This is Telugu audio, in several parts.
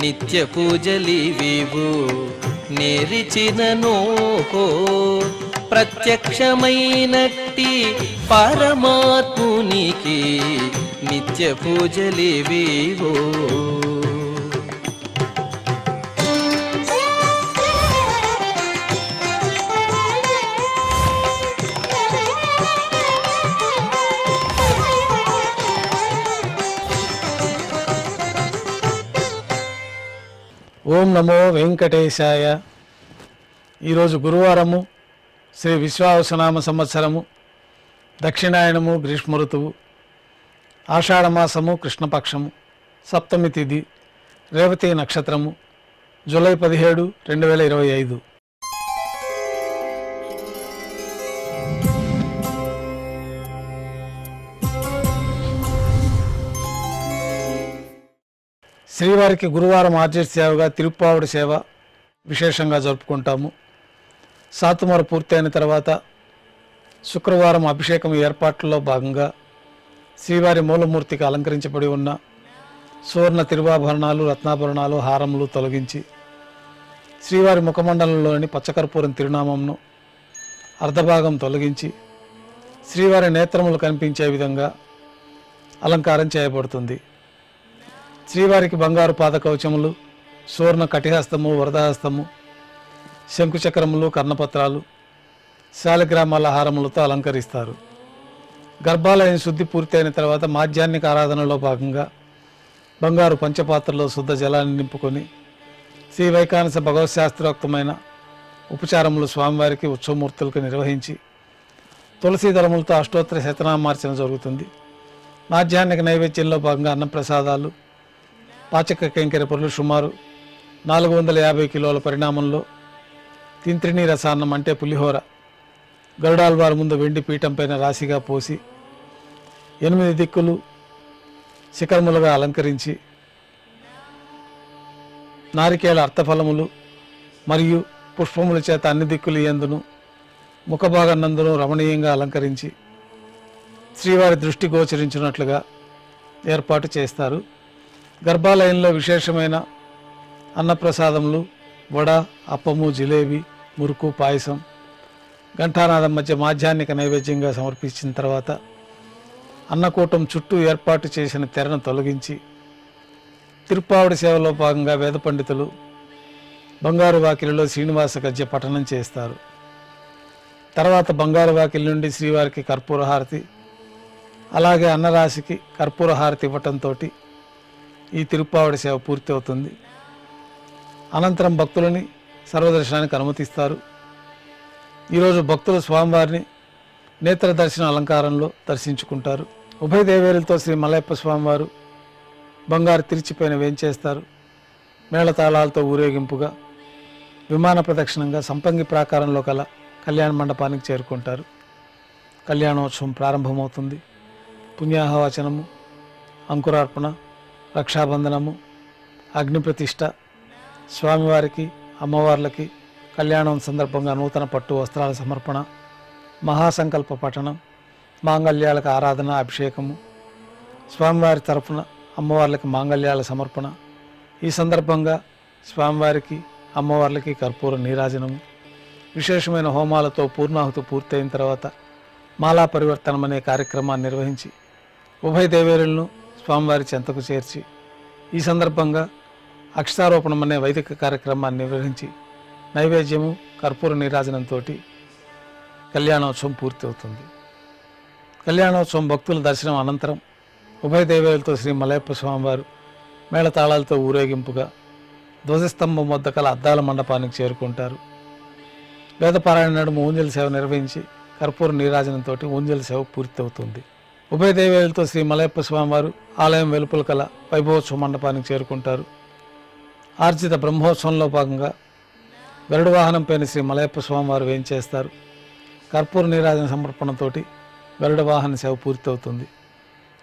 నిత్య పూజలివివు నేరిచినను ప్రత్యక్షమైనట్టి పరమాత్మునికి నిత్య పూజలివివు. ఓం నమో వెంకటేశాయ. ఈరోజు గురువారము, శ్రీ విశ్వావసునామ సంవత్సరము, దక్షిణాయనము, గ్రీష్మ ఋతువు, ఆషాఢమాసము, కృష్ణపక్షము, సప్తమి తిథి, రేవతి నక్షత్రము, జూలై 17, 2025. శ్రీవారికి గురువారం ఆర్జిత సేవగా తిరుప్పావుడి సేవ విశేషంగా జరుపుకుంటాము. సాతుమర పూర్తయిన తర్వాత శుక్రవారం అభిషేకం ఏర్పాట్లలో భాగంగా శ్రీవారి మూలమూర్తికి అలంకరించబడి ఉన్న సువర్ణ తిరువాభరణాలు, రత్నాభరణాలు, హారములు తొలగించి శ్రీవారి ముఖమండలంలోని పచ్చకర్పూరం తిరునామంను అర్ధభాగం తొలగించి శ్రీవారి నేత్రములు కనిపించే విధంగా అలంకారం చేయబడుతుంది. శ్రీవారికి బంగారు పాదకవచములు, సువర్ణ కటిహస్తము, వరదహస్తము, శంకుచక్రములు, కర్ణపత్రాలు, శాలిగ్రామాల హారములతో అలంకరిస్తారు. గర్భాలయం శుద్ధి పూర్తయిన తర్వాత మాధ్యాహ్నిక ఆరాధనలో భాగంగా బంగారు పంచపాత్రలో శుద్ధ జలాన్ని నింపుకొని శ్రీ వైకానస భగవశాస్త్రోక్తమైన ఉపచారములు స్వామివారికి ఉత్సవమూర్తులకు నిర్వహించి తులసీ దళములతో అష్టోత్తర శతనామార్చన జరుగుతుంది. మాధ్యాహ్నిక నైవేద్యంలో భాగంగా అన్నప్రసాదాలు, పాచక కైంకర్య పొరులు సుమారు 450 కిలోల పరిణామంలో తింత్రిణీ రసాన్నం అంటే పులిహోర గరుడాల్వారి ముందు వెండి పీఠం పైన రాశిగా పోసి 8 దిక్కులు శిఖరములుగా అలంకరించి నారికేళ అర్థఫలములు మరియు పుష్పముల చేత అన్ని దిక్కులు యందును ముఖభాగనందును రమణీయంగా అలంకరించి శ్రీవారి దృష్టి గోచరించినట్లుగా ఏర్పాటు చేస్తారు. గర్భాలయంలో విశేషమైన అన్నప్రసాదములు, వడ, అప్పము, జిలేబీ, మురుకు, పాయసం ఘంటానాదం మధ్య మాధ్యాహ్నిక నైవేద్యంగా సమర్పించిన తర్వాత అన్నకూటం చుట్టూ ఏర్పాటు చేసిన తెరను తొలగించి తిరుప్పావుడి సేవలో భాగంగా వేద పండితులు బంగారు వాకిలిలో శ్రీనివాస గద్య పఠనం చేస్తారు. తర్వాత బంగారు వాకిలి నుండి శ్రీవారికి కర్పూర హారతి, అలాగే అన్నరాశికి కర్పూర హారతి ఇవ్వటంతో ఈ తిరుప్పావుడి సేవ పూర్తి అవుతుంది. అనంతరం భక్తులని సర్వదర్శనానికి అనుమతిస్తారు. ఈరోజు భక్తులు స్వామివారిని నేత్ర దర్శన అలంకారంలో దర్శించుకుంటారు. ఉభయ దేవేరులతో శ్రీ మలయప్ప స్వామివారు బంగారు తిరిచిపైన వేంచేస్తారు. మేళతాళాలతో ఊరేగింపుగా విమాన ప్రదక్షిణంగా సంపంగి ప్రాకారంలో కల కళ్యాణ మండపానికి చేరుకుంటారు. కళ్యాణోత్సవం ప్రారంభమవుతుంది. పుణ్యాహవచనము, అంకురార్పణ, రక్షాబంధనము, అగ్నిప్రతిష్ఠ, స్వామివారికి అమ్మవార్లకి కళ్యాణం సందర్భంగా నూతన పట్టు వస్త్రాల సమర్పణ, మహాసంకల్ప పఠనం, మాంగళ్యాలకు ఆరాధన, అభిషేకము, స్వామివారి తరఫున అమ్మవార్లకి మాంగళ్యాల సమర్పణ. ఈ సందర్భంగా స్వామివారికి అమ్మవార్లకి కర్పూర నీరాజనము, విశేషమైన హోమాలతో పూర్ణాహుతి పూర్తయిన తర్వాత మాలా పరివర్తనం అనే కార్యక్రమాన్ని నిర్వహించి ఉభయ దేవేరులను స్వామివారి చెంతకు చేర్చి ఈ సందర్భంగా అక్షతారోపణం అనే వైదిక కార్యక్రమాన్ని నిర్వహించి నైవేద్యము, కర్పూర నీరాజనంతో కళ్యాణోత్సవం పూర్తి అవుతుంది. కళ్యాణోత్సవం భక్తుల దర్శనం అనంతరం ఉభయ దేవేరులతో శ్రీ మలయప్ప స్వామివారు మేళతాళాలతో ఊరేగింపుగా ధ్వజస్తంభం వద్ద కల అద్దాల మండపానికి చేరుకుంటారు. వేదపారాయణ నడుమ ఊంజల సేవ నిర్వహించి కర్పూర నీరాజనంతో ఊంజల సేవ పూర్తి అవుతుంది. ఉభయ దేవేరులతో శ్రీ మలయప్ప స్వామివారు ఆలయం వెలుపల కల వైభవోత్సవ మండపానికి చేరుకుంటారు. ఆర్జిత బ్రహ్మోత్సవంలో భాగంగా గరుడ వాహనం పైన శ్రీ మలయప్ప స్వామివారు వేంచేస్తారు. కర్పూర నీరాజన సమర్పణతో గరుడ వాహన సేవ పూర్తి అవుతుంది.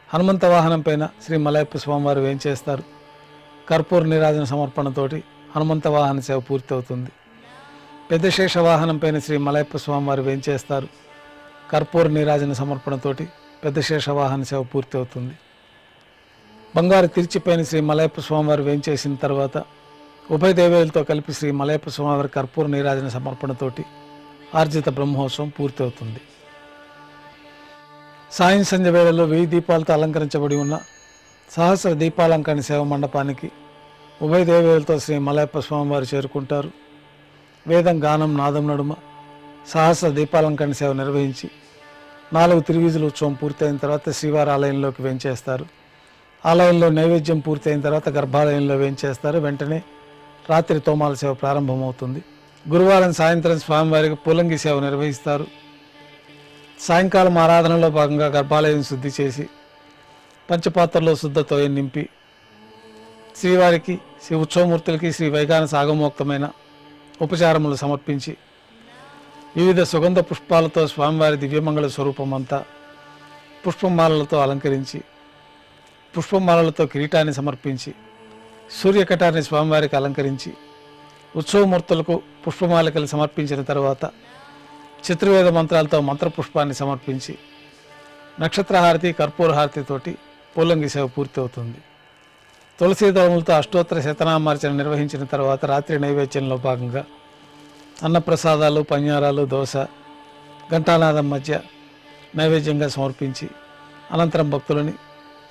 హనుమంత వాహనం పైన శ్రీ మలయప్ప స్వామివారు వేంచేస్తారు. కర్పూర నీరాజన సమర్పణతోటి హనుమంత వాహన సేవ పూర్తి అవుతుంది. పెద్ద శేష వాహనం పైన శ్రీ మలయప్ప స్వామివారు వేంచేస్తారు. కర్పూర నీరాజన సమర్పణతోటి పెద్ద శేష వాహన సేవ పూర్తి అవుతుంది. బంగారు తిరిచిపోయిన శ్రీ మలయప్ప స్వామివారు వేంచేసిన తర్వాత ఉభయ దేవేలతో కలిపి శ్రీ మలయప్ప స్వామివారి కర్పూర నీరాజన సమర్పణతోటి ఆర్జిత బ్రహ్మోత్సవం పూర్తవుతుంది. సాయం సంధ్య వేళలో 1000 దీపాలతో అలంకరించబడి ఉన్న సహస్ర దీపాలంకరణ సేవ మండపానికి ఉభయ దేవేలతో శ్రీ మలయప్ప స్వామివారు చేరుకుంటారు. వేదం గానం నాదం నడుమ సహస్ర దీపాలంకరణ సేవ నిర్వహించి 4 తిరువీధుల ఉత్సవం పూర్తయిన తర్వాత శ్రీవారి ఆలయంలోకి వేంచేస్తారు. ఆలయంలో నైవేద్యం పూర్తయిన తర్వాత గర్భాలయంలో వేంచేస్తారు. వెంటనే రాత్రి తోమాల సేవ ప్రారంభమవుతుంది. గురువారం సాయంత్రం స్వామివారికి పూలంగి సేవ నిర్వహిస్తారు. సాయంకాలం ఆరాధనలో భాగంగా గర్భాలయం శుద్ధి చేసి పంచపాత్రలో శుద్ధతో నింపి శ్రీవారికి శ్రీ ఉత్సవమూర్తులకి శ్రీ వైగాన సాగమోక్తమైన ఉపచారములు సమర్పించి వివిధ సుగంధ పుష్పాలతో స్వామివారి దివ్యమంగళ స్వరూపం అంతా పుష్పమాలలతో అలంకరించి పుష్పమాలలతో కిరీటాన్ని సమర్పించి సూర్యకటాన్ని స్వామివారికి అలంకరించి ఉత్సవమూర్తులకు పుష్పమాలికలు సమర్పించిన తర్వాత చతుర్వేద మంత్రాలతో మంత్రపుష్పాన్ని సమర్పించి నక్షత్రహారతి కర్పూరహారతితోటి పూలంగి సేవ పూర్తి అవుతుంది. తులసీ దళములతో అష్టోత్తర శతనామార్చన నిర్వహించిన తర్వాత రాత్రి నైవేద్యంలో భాగంగా అన్నప్రసాదాలు పన్యారాలు దోశ ఘంటానాదం మధ్య నైవేద్యంగా సమర్పించి అనంతరం భక్తులని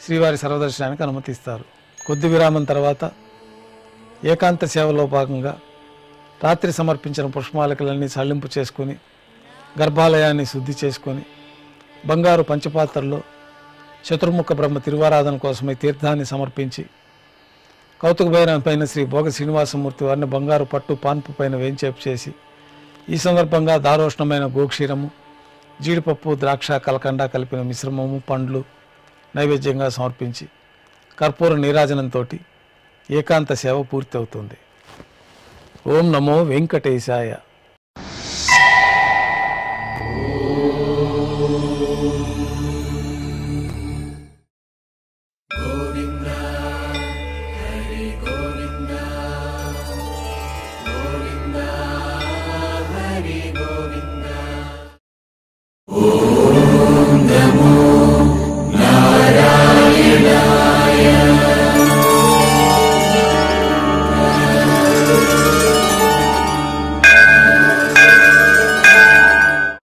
శ్రీవారి సర్వదర్శనానికి అనుమతిస్తారు. కొద్ది విరామం తర్వాత ఏకాంత సేవలో భాగంగా రాత్రి సమర్పించిన పుష్పమాలికలన్నీ సళ్లింపు చేసుకొని గర్భాలయాన్ని శుద్ధి చేసుకొని బంగారు పంచపాత్రలో చతుర్ముఖ బ్రహ్మ తిరువారాధన కోసమై తీర్థాన్ని సమర్పించి కౌతుకపైన శ్రీ భోగ శ్రీనివాసమూర్తి వారిని బంగారు పట్టు పాన్పు పైన వేంచేపు చేసి ఈ సందర్భంగా దారోష్ణమైన గోక్షీరము జీడిపప్పు ద్రాక్ష కలకండ కలిపిన మిశ్రమము పండ్లు నైవేద్యంగా సమర్పించి కర్పూర నీరాజనంతో ఏకాంత సేవ పూర్తి అవుతుంది. ఓం నమో వెంకటేశాయ.